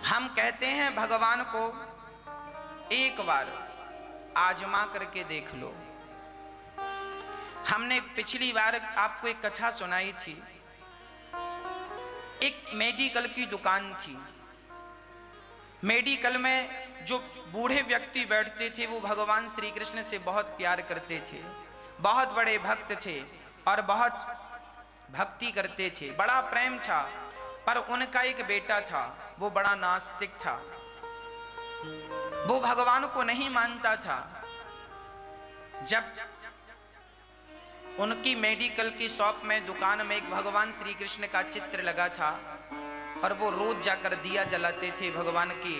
हम कहते हैं भगवान को एक बार आजमा करके देख लो। हमने पिछली बार आपको एक कथा सुनाई थी। एक मेडिकल की दुकान थी। मेडिकल में जो बूढ़े व्यक्ति बैठते थे वो भगवान श्री कृष्ण से बहुत प्यार करते थे, बहुत बड़े भक्त थे और बहुत भक्ति करते थे, बड़ा प्रेम था। पर उनका एक बेटा था, वो बड़ा नास्तिक था, वो भगवान को नहीं मानता था। जब उनकी मेडिकल की शॉप में दुकान में एक भगवान श्री कृष्ण का चित्र लगा था और वो रोज जाकर दिया जलाते थे, भगवान की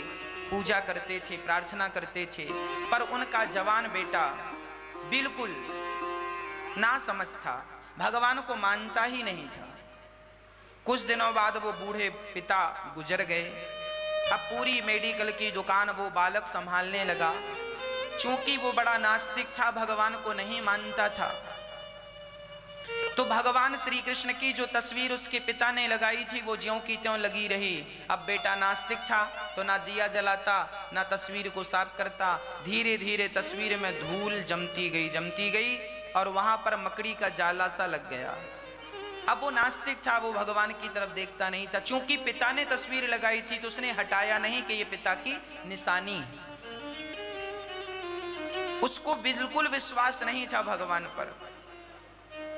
पूजा करते थे, प्रार्थना करते थे। पर उनका जवान बेटा बिल्कुल ना समझ था, भगवान को मानता ही नहीं था। कुछ दिनों बाद वो बूढ़े पिता गुजर गए। अब पूरी मेडिकल की दुकान वो बालक संभालने लगा। चूंकि वो बड़ा नास्तिक था, भगवान को नहीं मानता था, तो भगवान श्री कृष्ण की जो तस्वीर उसके पिता ने लगाई थी वो ज्यों की त्यों लगी रही। अब बेटा नास्तिक था तो ना दिया जलाता ना तस्वीर को साफ करता। धीरे धीरे तस्वीर में धूल जमती गई और वहां पर मकड़ी का जाला सा लग गया। अब वो नास्तिक था, वो भगवान की तरफ देखता नहीं था। चूंकि पिता ने तस्वीर लगाई थी तो उसने हटाया नहीं कि ये पिता की निशानी है। उसको बिल्कुल विश्वास नहीं था भगवान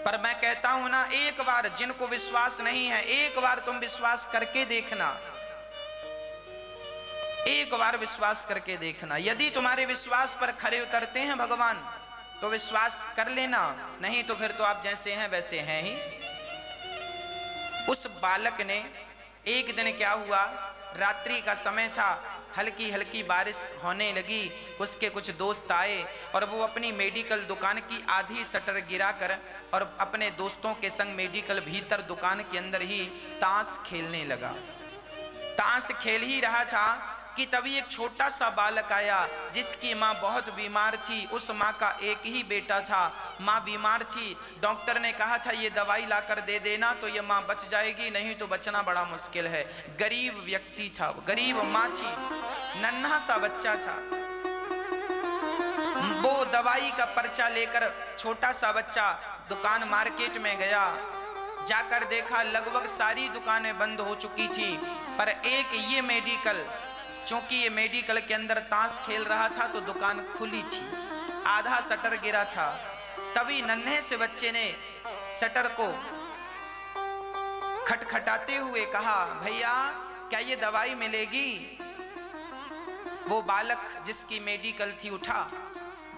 पर मैं कहता हूं ना, एक बार जिनको विश्वास नहीं है, एक बार तुम विश्वास करके देखना, एक बार विश्वास करके देखना। यदि तुम्हारे विश्वास पर खरे उतरते हैं भगवान तो विश्वास कर लेना, नहीं तो फिर तो आप जैसे हैं वैसे हैं ही। उस बालक ने एक दिन क्या हुआ, रात्रि का समय था, हल्की हल्की बारिश होने लगी। उसके कुछ दोस्त आए और वो अपनी मेडिकल दुकान की आधी शटर गिराकर और अपने दोस्तों के संग मेडिकल भीतर दुकान के अंदर ही ताश खेलने लगा। ताश खेल ही रहा था कि तभी एक छोटा सा बालक आया जिसकी माँ बहुत बीमार थी। उस माँ का एक ही बेटा था, माँ बीमार थी। डॉक्टर ने कहा था ये दवाई लाकर दे देना तो ये माँ बच जाएगी, नहीं तो बचना बड़ा मुश्किल है। गरीब व्यक्ति था, गरीब माँ थी, नन्हा सा बच्चा था। वो दवाई का पर्चा लेकर छोटा सा बच्चा दुकान मार्केट में गया। जाकर देखा लगभग सारी दुकानें बंद हो चुकी थी, पर एक ये मेडिकल, चूंकि ये मेडिकल के अंदर ताश खेल रहा था तो दुकान खुली थी, आधा शटर गिरा था। तभी नन्हे से बच्चे ने शटर को खटखटाते हुए कहा, भैया क्या ये दवाई मिलेगी? वो बालक जिसकी मेडिकल थी उठा,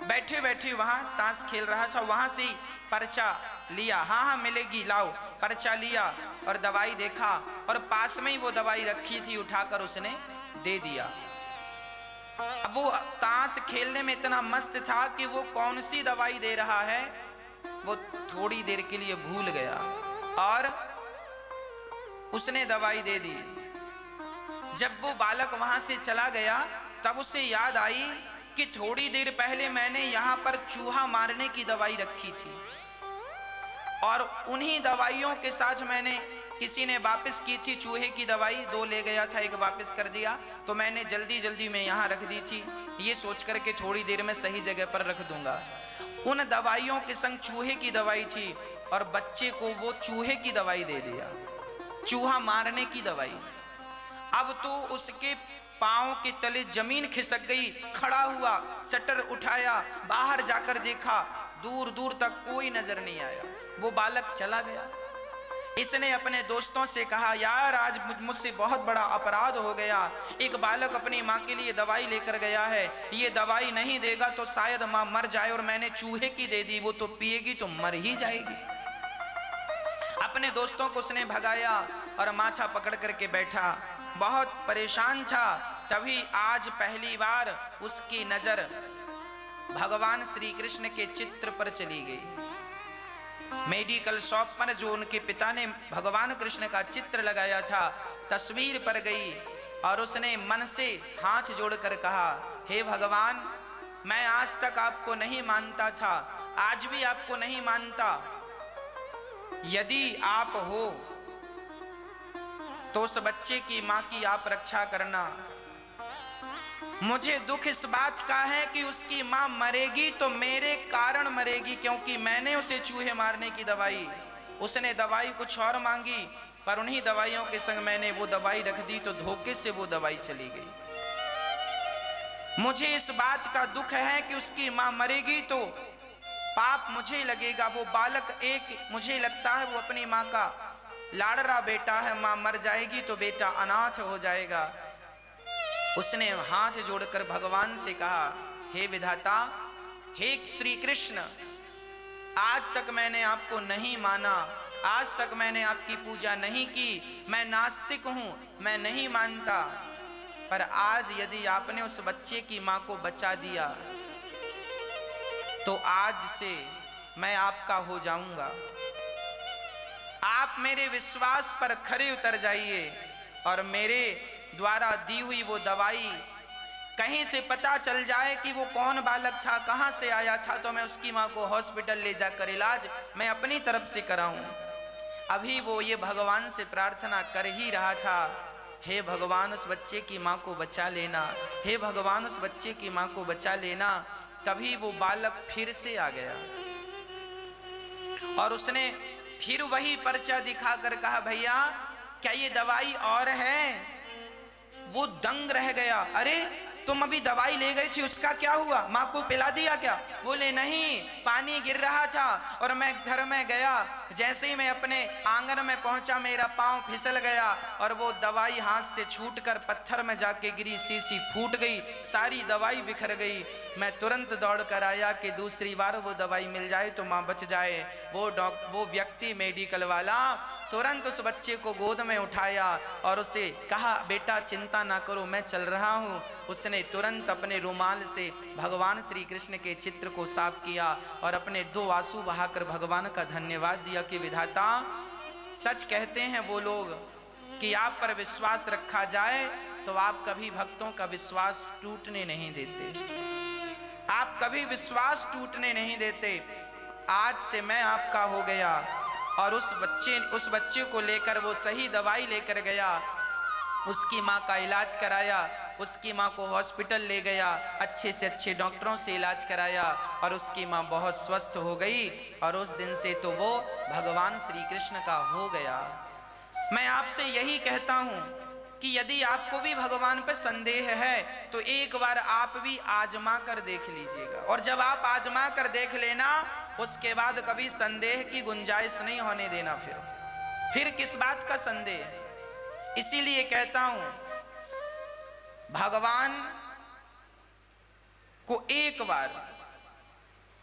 बैठे बैठे वहां ताश खेल रहा था, वहां से पर्चा लिया, हाँ मिलेगी, लाओ। पर्चा लिया और दवाई देखा और पास में ही वो दवाई रखी थी, उठाकर उसने दे दिया। अब वो ताश खेलने में इतना मस्त था कि वो कौन सी दवाई दे रहा है वो थोड़ी देर के लिए भूल गया और उसने दवाई दे दी। जब वो बालक वहां से चला गया तब उसे याद आई कि थोड़ी देर पहले मैंने यहां पर चूहा मारने की दवाई रखी थी और उन्हीं दवाइयों के साथ मैंने, किसी ने वापस की थी चूहे की दवाई, 2 ले गया था, एक वापस कर दिया, तो मैंने जल्दी में यहाँ रख दी थी, ये सोच कर के थोड़ी देर में सही जगह पर रख दूंगा। उन दवाइयों के संग चूहे की दवाई थी और बच्चे को वो चूहे की दवाई दे दिया, चूहा मारने की दवाई। अब तो उसके पांव के तले जमीन खिसक गई, खड़ा हुआ, शटर उठाया, बाहर जाकर देखा, दूर दूर तक कोई नजर नहीं आया, वो बालक चला गया। इसने अपने दोस्तों से कहा, यार आज मुझसे बहुत बड़ा अपराध हो गया, एक बालक अपनी माँ के लिए दवाई लेकर गया है, ये दवाई नहीं देगा तो शायद माँ मर जाए और मैंने चूहे की दे दी, वो तो पिएगी तो मर ही जाएगी। अपने दोस्तों को उसने भगाया और माथा पकड़ करके बैठा, बहुत परेशान था। तभी आज पहली बार उसकी नजर भगवान श्री कृष्ण के चित्र पर चली गई। मेडिकल शॉप पर जो उनके पिता ने भगवान कृष्ण का चित्र लगाया था, तस्वीर पर गई और उसने मन से हाथ जोड़कर कहा, हे भगवान, मैं आज तक आपको नहीं मानता था, आज भी आपको नहीं मानता। यदि आप हो तो उस बच्चे की मां की आप रक्षा करना। मुझे दुख इस बात का है कि उसकी मां मरेगी तो मेरे कारण मरेगी, क्योंकि मैंने उसे चूहे मारने की दवाई, उसने दवाई कुछ और मांगी, पर उन्हीं दवाइयों के संग मैंने वो दवाई रख दी तो धोखे से वो दवाई चली गई। मुझे इस बात का दुख है कि उसकी मां मरेगी तो पाप मुझे लगेगा। वो बालक एक, मुझे लगता है वो अपनी मां का लाडला बेटा है, मां मर जाएगी तो बेटा अनाथ हो जाएगा। उसने हाथ जोड़कर भगवान से कहा, हे विधाता, हे श्री कृष्ण, आज तक मैंने आपको नहीं माना, आज तक मैंने आपकी पूजा नहीं की, मैं नास्तिक हूं, मैं नहीं मानता, पर आज यदि आपने उस बच्चे की मां को बचा दिया तो आज से मैं आपका हो जाऊंगा। आप मेरे विश्वास पर खरे उतर जाइए और मेरे द्वारा दी हुई वो दवाई कहीं से पता चल जाए कि वो कौन बालक था, कहां से आया था, तो मैं उसकी मां को हॉस्पिटल ले जाकर इलाज मैं अपनी तरफ से कराऊं। अभी वो ये भगवान से प्रार्थना कर ही रहा था, हे भगवान उस बच्चे की मां को बचा लेना, हे भगवान उस बच्चे की मां को बचा लेना। तभी वो बालक फिर से आ गया और उसने फिर वही पर्चा दिखाकर कहा, भैया क्या ये दवाई और है? वो दंग रह गया, अरे तुम अभी दवाई ले गई थी, उसका क्या हुआ? माँ को पिला दिया क्या? बोले नहीं, पानी गिर रहा था और मैं घर में गया, जैसे ही मैं अपने आंगन में पहुंचा मेरा पांव फिसल गया और वो दवाई हाथ से छूटकर पत्थर में जाके गिरी, शीशी फूट गई, सारी दवाई बिखर गई। मैं तुरंत दौड़ कर आया कि दूसरी बार वो दवाई मिल जाए तो माँ बच जाए। वो व्यक्ति मेडिकल वाला तुरंत उस बच्चे को गोद में उठाया और उसे कहा, बेटा चिंता ना करो, मैं चल रहा हूँ। उसने तुरंत अपने रुमाल से भगवान श्री कृष्ण के चित्र को साफ किया और अपने 2 आंसू बहाकर भगवान का धन्यवाद दिया कि विधाता, सच कहते हैं वो लोग कि आप पर विश्वास रखा जाए तो आप कभी भक्तों का विश्वास टूटने नहीं देते, आप कभी विश्वास टूटने नहीं देते। आज से मैं आपका हो गया। और उस बच्चे को लेकर वो सही दवाई लेकर गया, उसकी माँ का इलाज कराया, उसकी माँ को हॉस्पिटल ले गया, अच्छे से अच्छे डॉक्टरों से इलाज कराया और उसकी माँ बहुत स्वस्थ हो गई और उस दिन से तो वो भगवान श्री कृष्ण का हो गया। मैं आपसे यही कहता हूँ कि यदि आपको भी भगवान पर संदेह है तो एक बार आप भी आजमा कर देख लीजिएगा, और जब आप आजमा कर देख लेना उसके बाद कभी संदेह की गुंजाइश नहीं होने देना। फिर किस बात का संदेह? इसीलिए कहता हूं भगवान को एक बार,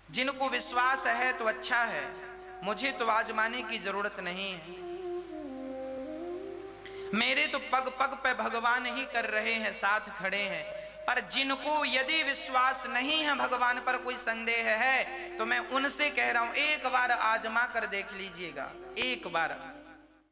जिनको विश्वास है तो अच्छा है, मुझे तो आजमाने की जरूरत नहीं है, मेरे तो पग पग पे भगवान ही कर रहे हैं, साथ खड़े हैं। पर जिनको यदि विश्वास नहीं है, भगवान पर कोई संदेह है, तो मैं उनसे कह रहा हूं एक बार आजमा कर देख लीजिएगा, एक बार।